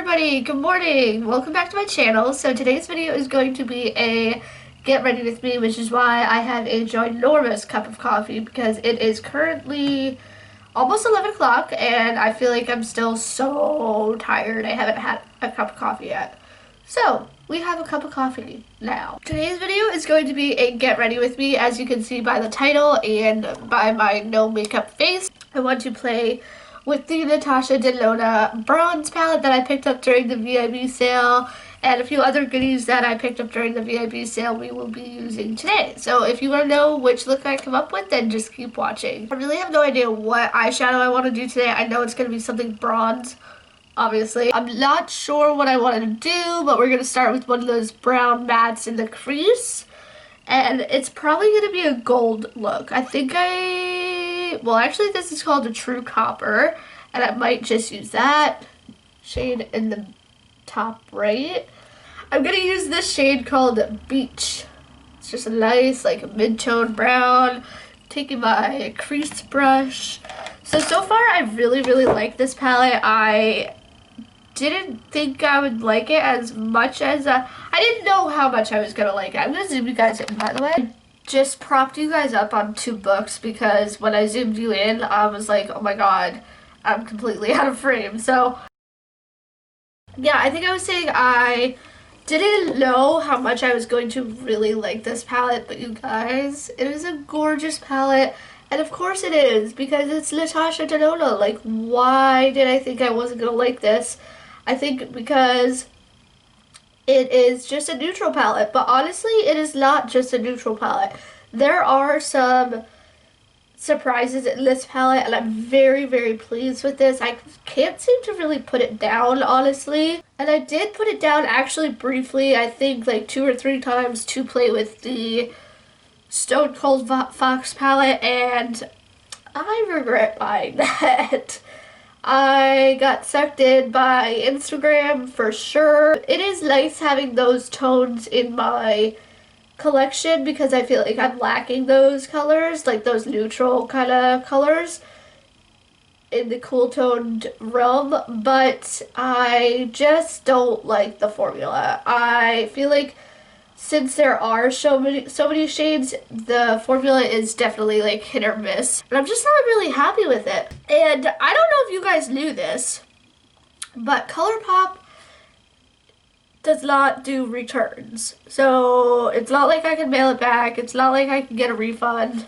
everybody, good morning. Welcome back to my channel. So today's video is going to be a get ready with me, which is why I have a ginormous cup of coffee because it is currently almost 11 o'clock and I feel like I'm still so tired. I haven't had a cup of coffee yet. So we have a cup of coffee now. Today's video is going to be a get ready with me, as you can see by the title and by my no makeup face. I want to play with the Natasha Denona bronze palette that I picked up during the VIB sale, and a few other goodies that I picked up during the VIB sale we will be using today. So if you want to know which look I come up with, then just keep watching. I really have no idea what eyeshadow I want to do today. I know it's going to be something bronze, obviously. I'm not sure what I want to do, but we're going to start with one of those brown mattes in the crease. And it's probably going to be a gold look. I think well, actually this is called a True Copper, and I might just use that shade in the top right. I'm going to use this shade called Beach. It's just a nice, like, mid-tone brown. Taking my crease brush. So far I really like this palette. I didn't think I would like it as much as I didn't know how much I was gonna like it. I'm gonna zoom you guys in, by the way. I just propped you guys up on two books because when I zoomed you in, I was like, oh my god, I'm completely out of frame. So yeah, I think I was saying I didn't know how much I was going to really like this palette, but you guys, it is a gorgeous palette. And of course it is, because it's Natasha Denona. Like, why did I think I wasn't gonna like this? I think because it is just a neutral palette, but honestly, it is not just a neutral palette. There are some surprises in this palette, and I'm very pleased with this. I can't seem to really put it down, honestly. And I did put it down actually briefly, I think like 2 or 3 times, to play with the Stone Cold Fox palette, and I regret buying that. I got sucked in by Instagram for sure. It is nice having those tones in my collection because I feel like I'm lacking those colors, like those neutral kind of colors in the cool toned realm, but I just don't like the formula. I feel like since there are so many shades, the formula is definitely like hit or miss. And I'm just not really happy with it. And I don't know if you guys knew this, but ColourPop does not do returns. So it's not like I can mail it back. It's not like I can get a refund.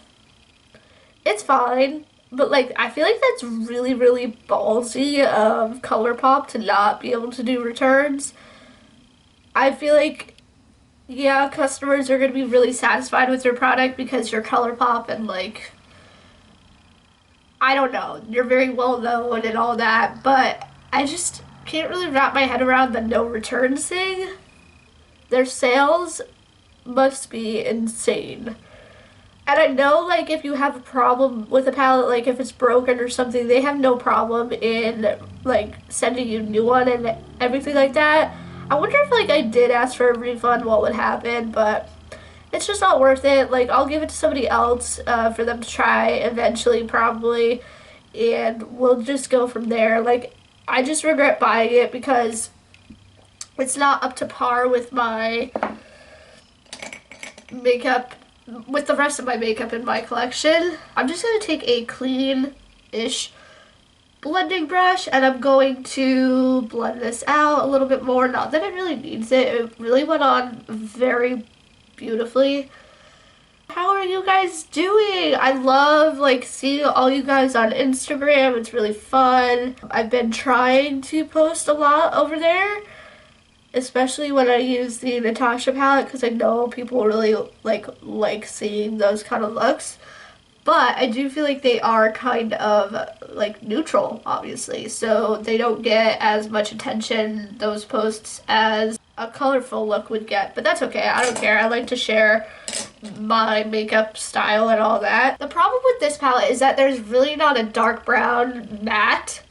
It's fine. But like, I feel like that's really ballsy of ColourPop to not be able to do returns. I feel like, yeah, customers are going to be really satisfied with your product because you're ColourPop and, like, I don't know, you're very well known and all that, but I just can't really wrap my head around the no returns thing. Their sales must be insane. And I know, like, if you have a problem with a palette, like if it's broken or something, they have no problem in, like, sending you a new one and everything like that. I wonder if, like, I did ask for a refund, what would happen, but it's just not worth it. Like, I'll give it to somebody else for them to try eventually, probably, and we'll just go from there. Like, I just regret buying it because it's not up to par with my makeup, with the rest of my makeup in my collection. I'm just going to take a clean-ish blending brush and I'm going to blend this out a little bit more. Not that it really needs it. It really went on very beautifully. How are you guys doing? I love, like, seeing all you guys on Instagram. It's really fun. I've been trying to post a lot over there, especially when I use the Natasha palette, because I know people really like seeing those kind of looks. But I do feel like they are kind of, like, neutral, obviously. So they don't get as much attention, those posts, as a colorful look would get. But that's okay. I don't care. I like to share my makeup style and all that. The problem with this palette is that there's really not a dark brown matte.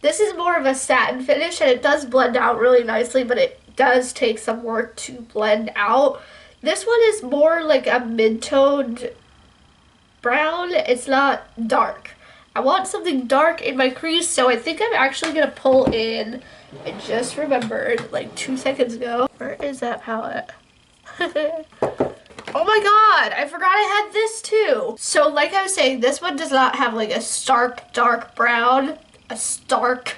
This is more of a satin finish, and it does blend out really nicely, but it does take some work to blend out. This one is more like a mid-toned brown. It's not dark. I want something dark in my crease, so I think I'm actually gonna pull in. I just remembered like 2 seconds ago. Where is that palette? Oh my god, I forgot I had this too. So like I was saying, this one does not have like a stark dark brown. A stark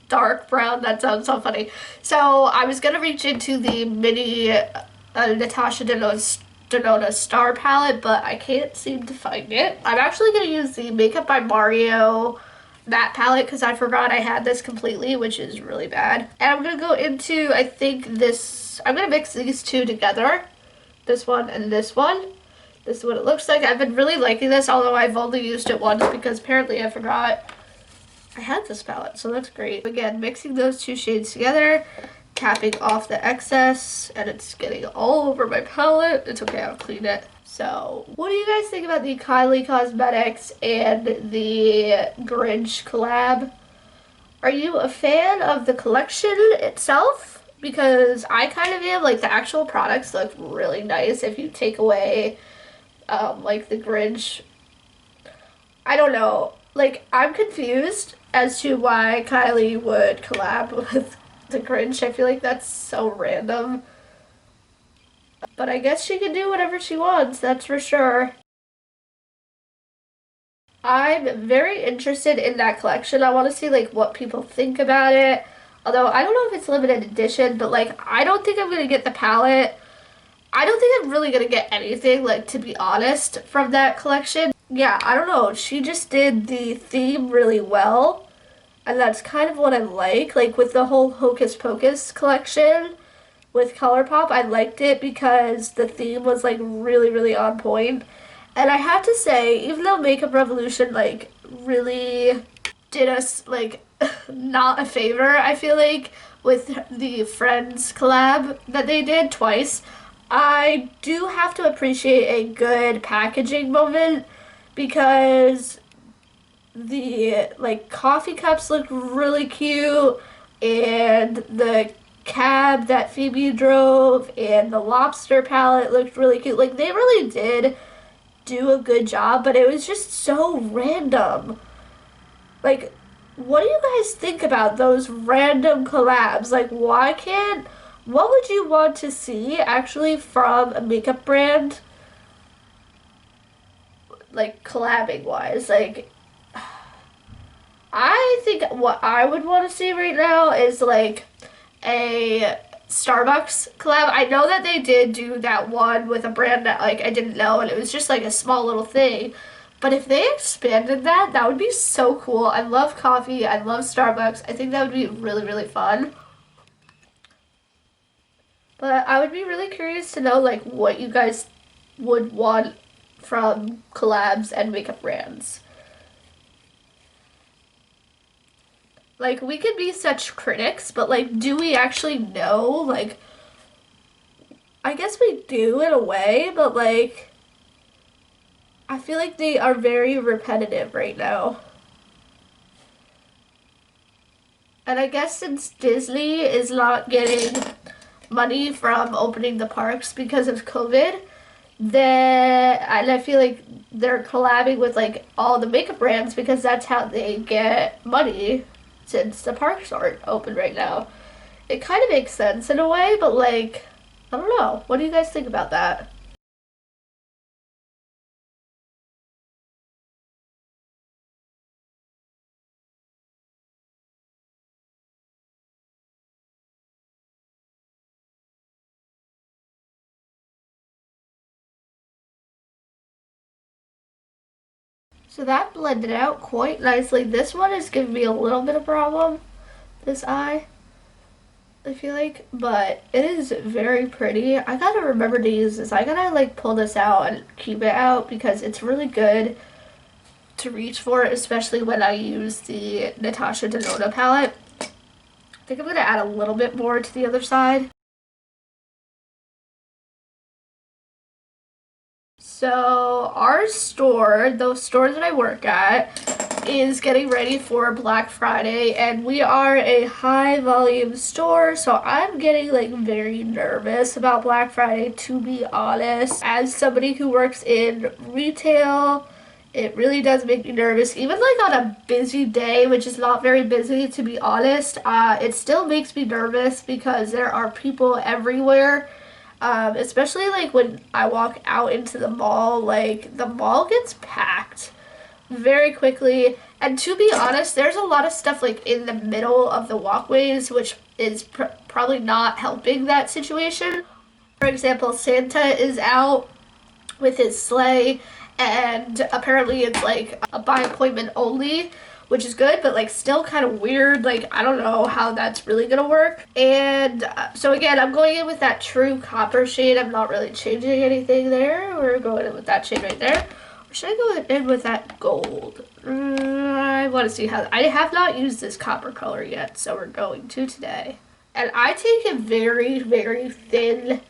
dark brown, that sounds so funny. So I was gonna reach into the mini Natasha Denona Star palette, but I can't seem to find it. I'm actually gonna use the Makeup by Mario matte palette because I forgot I had this completely, which is really bad. And I'm gonna go into, I think this, I'm gonna mix these two together. This one and this one. This is what it looks like. I've been really liking this, although I've only used it once because apparently I forgot I had this palette, so that's great. Again, mixing those two shades together, tapping off the excess, and it's getting all over my palette. It's okay, I'll clean it. So, what do you guys think about the Kylie Cosmetics and the Grinch collab? Are you a fan of the collection itself? Because I kind of am. Like, the actual products look really nice if you take away, like, the Grinch. I don't know. Like, I'm confused as to why Kylie would collab with the Grinch. I feel like that's so random. But I guess she can do whatever she wants, that's for sure. I'm very interested in that collection. I want to see, like, what people think about it. Although, I don't know if it's limited edition, but, like, I don't think I'm going to get the palette. I don't think I'm really going to get anything, like, to be honest, from that collection. Yeah, I don't know. She just did the theme really well. And that's kind of what I like with the whole Hocus Pocus collection with ColourPop. I liked it because the theme was, like, really, really on point. And I have to say, even though Makeup Revolution, like, really did us, like, not a favor, I feel like, with the Friends collab that they did twice, I do have to appreciate a good packaging moment because the, like, coffee cups look really cute, and the cab that Phoebe drove and the lobster palette looked really cute. Like, they really did do a good job, but it was just so random. Like, what do you guys think about those random collabs? Like, what would you want to see actually from a makeup brand, like, collabing wise? Like, I think what I would want to see right now is, like, a Starbucks collab. I know that they did do that one with a brand that, like, I didn't know, and it was just, like, a small little thing. But if they expanded that, that would be so cool. I love coffee. I love Starbucks. I think that would be really, really fun. But I would be really curious to know, like, what you guys would want from collabs and makeup brands. Like, we could be such critics, but, like, do we actually know? Like, I guess we do in a way, but, like, I feel like they are very repetitive right now. And I guess since Disney is not getting money from opening the parks because of COVID, and I feel like they're collabing with, like, all the makeup brands because that's how they get money since the parks aren't open right now. It kind of makes sense in a way, but, like, I don't know. What do you guys think about that? So that blended out quite nicely. This one is giving me a little bit of problem, this eye, I feel like, but it is very pretty. I gotta remember to use this. I gotta, like, pull this out and keep it out because it's really good to reach for, especially when I use the Natasha Denona palette. I think I'm gonna add a little bit more to the other side. So our store, the store that I work at, is getting ready for Black Friday, and we are a high volume store, so I'm getting, like, very nervous about Black Friday, to be honest. As somebody who works in retail It really does make me nervous. Even like on a busy day, which is not very busy to be honest, it still makes me nervous because there are people everywhere. Especially like when I walk out into the mall, like the mall gets packed very quickly. And to be honest, there's a lot of stuff like in the middle of the walkways, which is probably not helping that situation. For example, Santa is out with his sleigh, and apparently it's like a by appointment only, which is good, but like still kind of weird. Like I don't know how that's really gonna work. And so again, I'm going in with that true copper shade. I'm not really changing anything there. We're going in with that shade right there. Or should I go in with that gold? I want to see how. I have not used this copper color yet, so we're going to today. And I take a very, very thin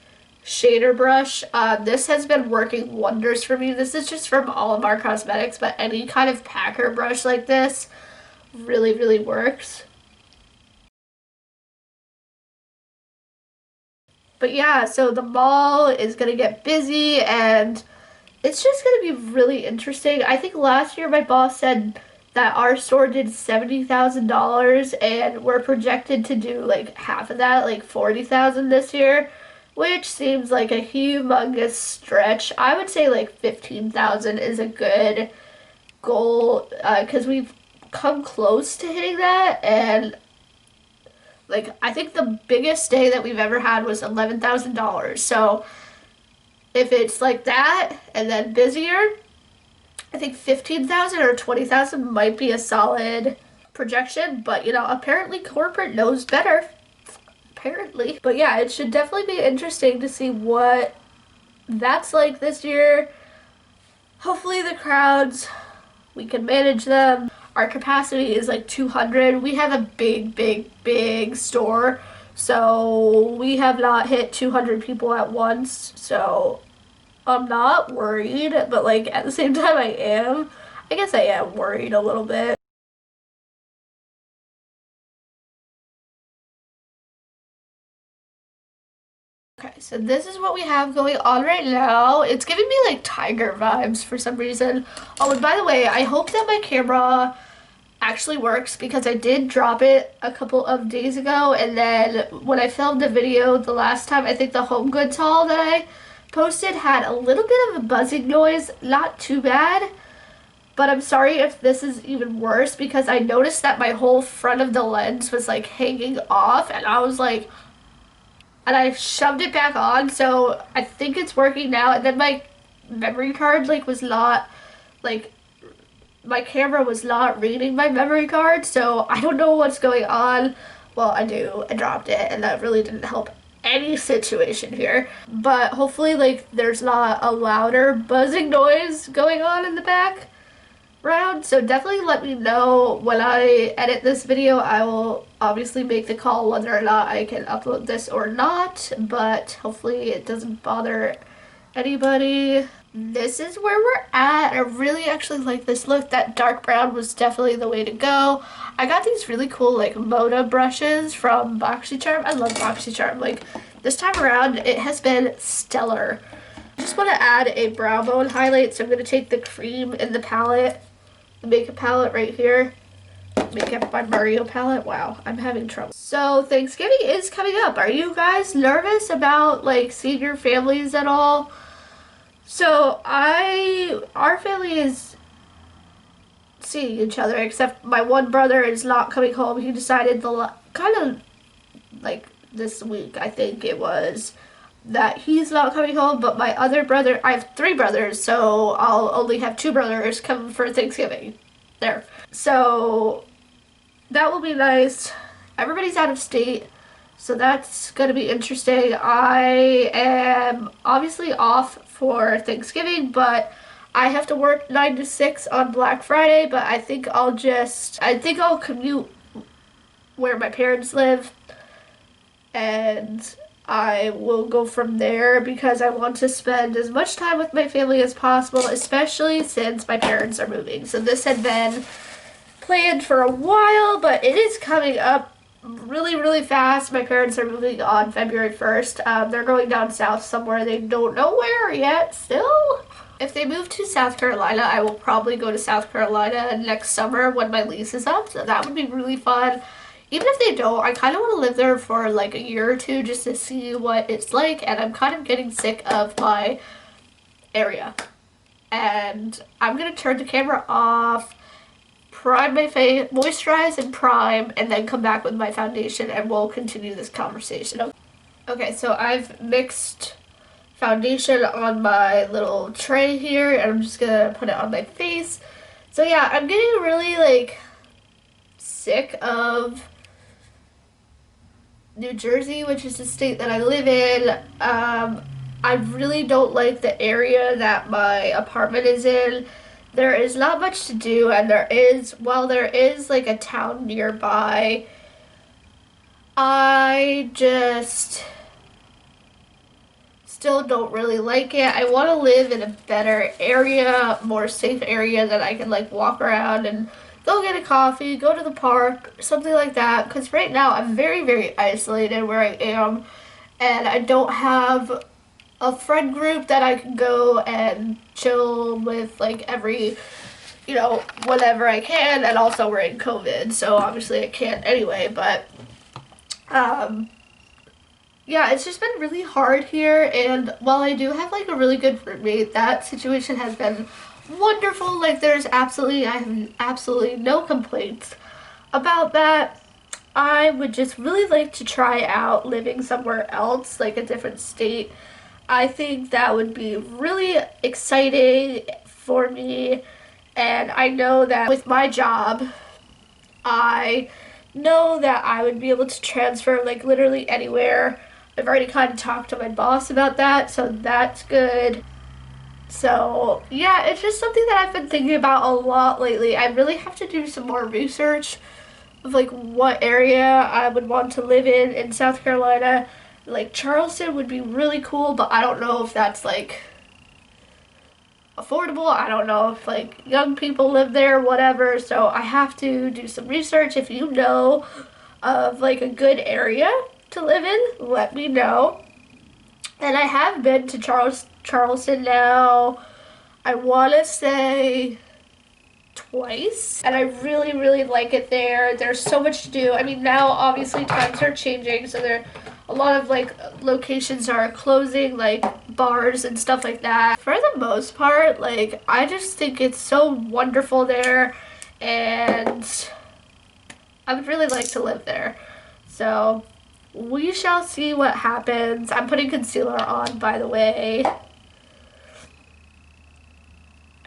shader brush. This has been working wonders for me. This is just from All of Our Cosmetics, but any kind of packer brush like this really, really works. But yeah, so the mall is gonna get busy and it's just gonna be really interesting. I think last year my boss said that our store did $70,000 and we're projected to do like half of that, like 40,000 this year, which seems like a humongous stretch. I would say like 15,000 is a good goal because we've come close to hitting that. And like I think the biggest day that we've ever had was $11,000. So if it's like that and then busier, I think 15,000 or 20,000 might be a solid projection. But you know, apparently corporate knows better. Apparently. But yeah, it should definitely be interesting to see what that's like this year. Hopefully the crowds, we can manage them. Our capacity is like 200. We have a big, big, big store. So we have not hit 200 people at once. So I'm not worried, but like at the same time I am. I guess I am worried a little bit. Okay, so this is what we have going on right now. It's giving me like tiger vibes for some reason. Oh, and by the way, I hope that my camera actually works because I did drop it a couple of days ago, and then when I filmed the video the last time, I think the home goods haul that I posted had a little bit of a buzzing noise. Not too bad, but I'm sorry if this is even worse because I noticed that my whole front of the lens was like hanging off, and I was like, and I shoved it back on, so I think it's working now. And then my memory card like was not like, my camera was not reading my memory card, so I don't know what's going on. Well, I do. I dropped it, and that really didn't help any situation here. But hopefully like there's not a louder buzzing noise going on in the background. So definitely let me know when I edit this video. I will obviously make the call whether or not I can upload this or not, but hopefully it doesn't bother anybody. This is where we're at. I really actually like this look. That dark brown was definitely the way to go. I got these really cool like Moda brushes from BoxyCharm. I love BoxyCharm. Like this time around it has been stellar. I just want to add a brow bone highlight, so I'm going to take the cream in the palette, the makeup palette right here. Makeup by Mario palette. Wow, I'm having trouble. So Thanksgiving is coming up. Are you guys nervous about like seeing your families at all? So our family is seeing each other, except my one brother is not coming home. He decided kind of like this week, I think it was, that he's not coming home. But my other brother, I have 3 brothers, so I'll only have 2 brothers come for Thanksgiving. There. So that will be nice. Everybody's out of state, so that's gonna be interesting. I am obviously off for Thanksgiving, but I have to work 9 to 6 on Black Friday. But I think I'll commute where my parents live, and I will go from there because I want to spend as much time with my family as possible, especially since my parents are moving. So this had been planned for a while, but it is coming up really, really fast. My parents are moving on February 1st. They're going down south somewhere. They don't know where yet still. If they move to South Carolina, I will probably go to South Carolina next summer when my lease is up, so that would be really fun. Even if they don't, I kind of want to live there for like a year or two just to see what it's like, and I'm kind of getting sick of my area. And I'm going to turn the camera off, prime my face, moisturize and prime, and then come back with my foundation and we'll continue this conversation. Okay, so I've mixed foundation on my little tray here, and I'm just gonna put it on my face. So yeah, I'm getting really like sick of New Jersey, which is the state that I live in. I really don't like the area that my apartment is in. There is not much to do, and while there is like a town nearby, I just still don't really like it. I want to live in a better area, more safe area that I can like walk around and go get a coffee, go to the park, something like that. Because right now I'm very, very isolated where I am, and I don't have a friend group that I can go and chill with like every, whenever I can. And also we're in COVID, so obviously I can't anyway, but yeah, it's just been really hard here, and while I do have like a really good roommate, that situation has been wonderful. Like I have absolutely no complaints about that. I would just really like to try out living somewhere else, like a different state. I think that would be really exciting for me, and I know that with my job, I know that I would be able to transfer like literally anywhere. I've already kind of talked to my boss about that, so that's good. So yeah, it's just something that I've been thinking about a lot lately. I really have to do some more research of like what area I would want to live in South Carolina. Like Charleston would be really cool, but I don't know if that's like affordable. I don't know if like young people live there, whatever. So I have to do some research. If you know of like a good area to live in, let me know. And I have been to Charleston now, I want to say twice, and I really, really like it there. There's so much to do. I mean, now obviously times are changing, so there a lot of like locations are closing, like bars and stuff like that. For the most part, like I just think it's so wonderful there, and I would really like to live there. So we shall see what happens. I'm putting concealer on, by the way.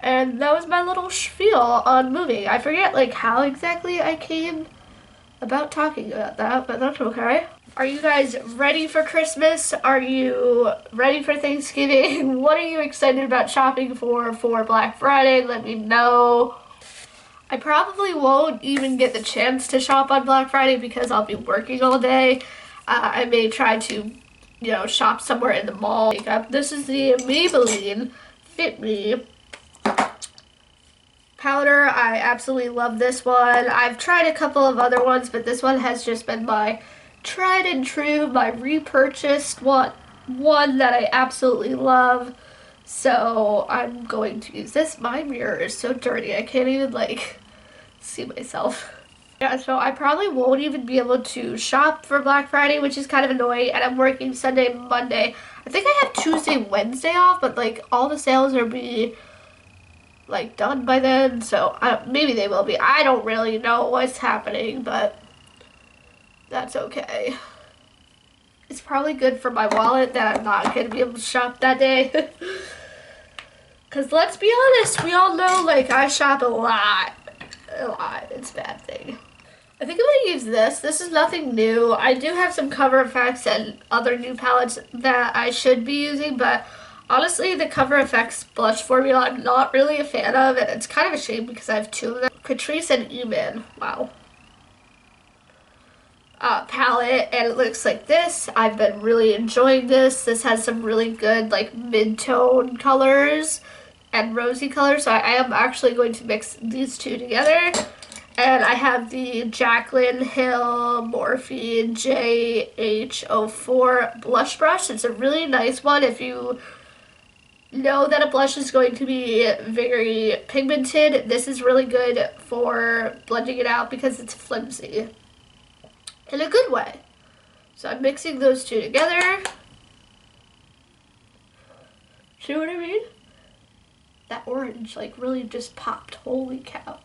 And that was my little spiel on moving. I forget like how exactly I came about talking about that, but that's okay. Are you guys ready for Christmas? Are you ready for Thanksgiving? What are you excited about shopping for Black Friday? Let me know. I probably won't even get the chance to shop on Black Friday because I'll be working all day. I may try to, shop somewhere in the mall. This is the Maybelline Fit Me powder. I absolutely love this one. I've tried a couple of other ones, but this one has just been my tried and true, my repurchased one that I absolutely love. So I'm going to use this. My mirror is so dirty. I can't even like see myself. Yeah, so I probably won't even be able to shop for Black Friday, which is kind of annoying, and I'm working Sunday, Monday. I think I have Tuesday, Wednesday off, but like all the sales are be like done by then, so maybe they will be. I don't really know what's happening, but that's okay. It's probably good for my wallet that I'm not going to be able to shop that day. Because let's be honest, we all know like I shop a lot. It's a bad thing. I think I'm going to use this. This is nothing new. I do have some Cover FX and other new palettes that I should be using, but honestly, the Cover FX blush formula I'm not really a fan of, and it's kind of a shame because I have two of them. Catrice and Eman. Wow. Palette, and it looks like this. I've been really enjoying this. This has some really good like mid-tone colors and rosy colors, so I am actually going to mix these two together. And I have the Jaclyn Hill Morphe JH04 blush brush. It's a really nice one if you know that a blush is going to be very pigmented, this is really good for blending it out because it's flimsy in a good way. So I'm mixing those two together. See what I mean? That orange like really just popped. Holy cow.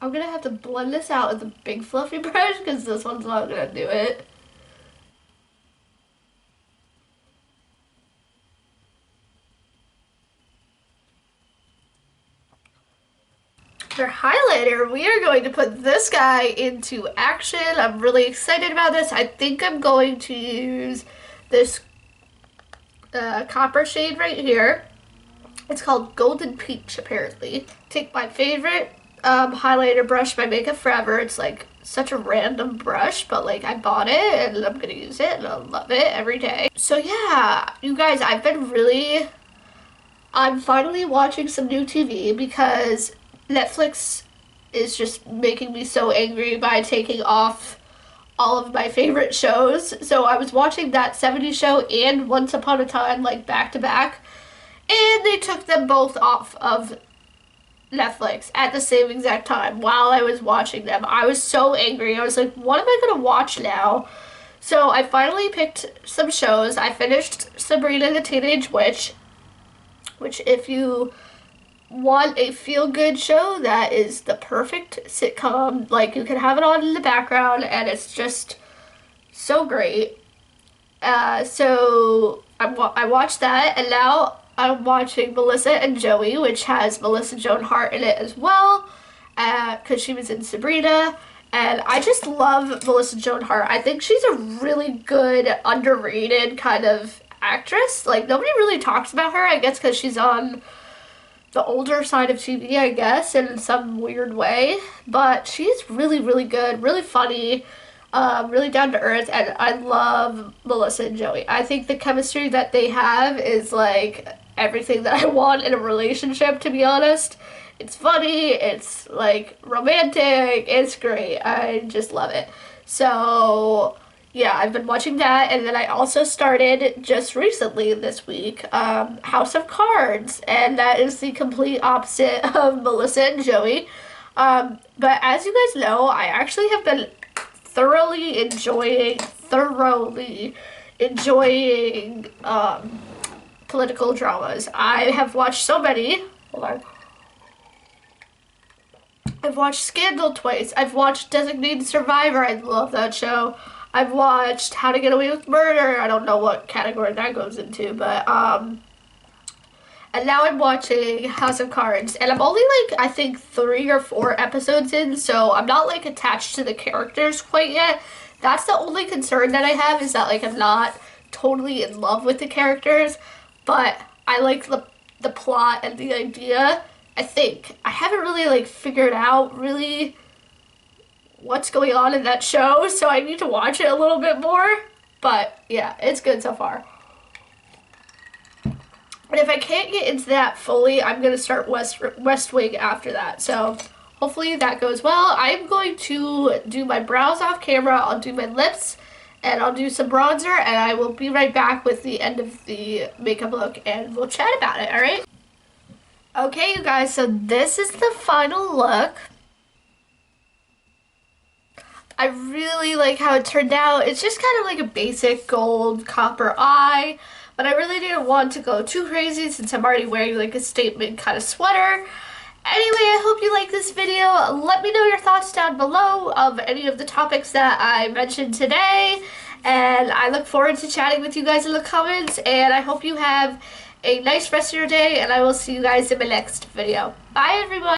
I'm gonna have to blend this out with a big fluffy brush because this one's not gonna do it. For highlighter, we are going to put this guy into action. I'm really excited about this. I think I'm going to use this copper shade right here. It's called Golden Peach, apparently. Take my favorite highlighter brush by Makeup Forever. It's like such a random brush, but like I bought it and I'm gonna use it and I love it every day. So yeah, you guys, I'm finally watching some new TV because Netflix is just making me so angry by taking off all of my favorite shows. So I was watching that 70s show and Once Upon a Time like back to back, and they took them both off of Netflix at the same exact time while I was watching them. I was so angry. I was like, what am I gonna watch now? So I finally picked some shows. I finished Sabrina the Teenage Witch, which if you want a feel-good show, that is the perfect sitcom. Like, you can have it on in the background and it's just so great. So I watched that, and now I'm watching Melissa and Joey, which has Melissa Joan Hart in it as well, because she was in Sabrina. And I just love Melissa Joan Hart. I think she's a really good, underrated kind of actress. Like, nobody really talks about her, I guess because she's on the older side of TV, I guess, in some weird way. But she's really, really good, really funny, really down to earth, and I love Melissa and Joey. I think the chemistry that they have is like everything that I want in a relationship, to be honest. It's funny, it's like romantic, it's great. I just love it. So yeah, I've been watching that, and then I also started just recently this week House of Cards, and that is the complete opposite of Melissa and Joey. But as you guys know, I actually have been thoroughly enjoying political dramas. I have watched so many. Hold on. I've watched Scandal twice. I've watched Designated Survivor. I love that show. I've watched How to Get Away with Murder. I don't know what category that goes into, but and now I'm watching House of Cards, and I'm only like, I think 3 or 4 episodes in, so I'm not like attached to the characters quite yet. That's the only concern that I have, is that like I'm not totally in love with the characters, but I like the plot and the idea. I think I haven't really like figured out really what's going on in that show, so I need to watch it a little bit more. But yeah, it's good so far. And if I can't get into that fully, I'm going to start West Wing after that. So hopefully that goes well. I'm going to do my brows off camera. I'll do my lips, and I'll do some bronzer, and I will be right back with the end of the makeup look, and we'll chat about it, alright? Okay, you guys, so this is the final look. I really like how it turned out. It's just kind of like a basic gold copper eye, but I really didn't want to go too crazy since I'm already wearing like a statement kind of sweater. Anyway, I hope you like this video. Let me know your thoughts down below of any of the topics that I mentioned today, and I look forward to chatting with you guys in the comments, and I hope you have a nice rest of your day, and I will see you guys in my next video. Bye, everyone!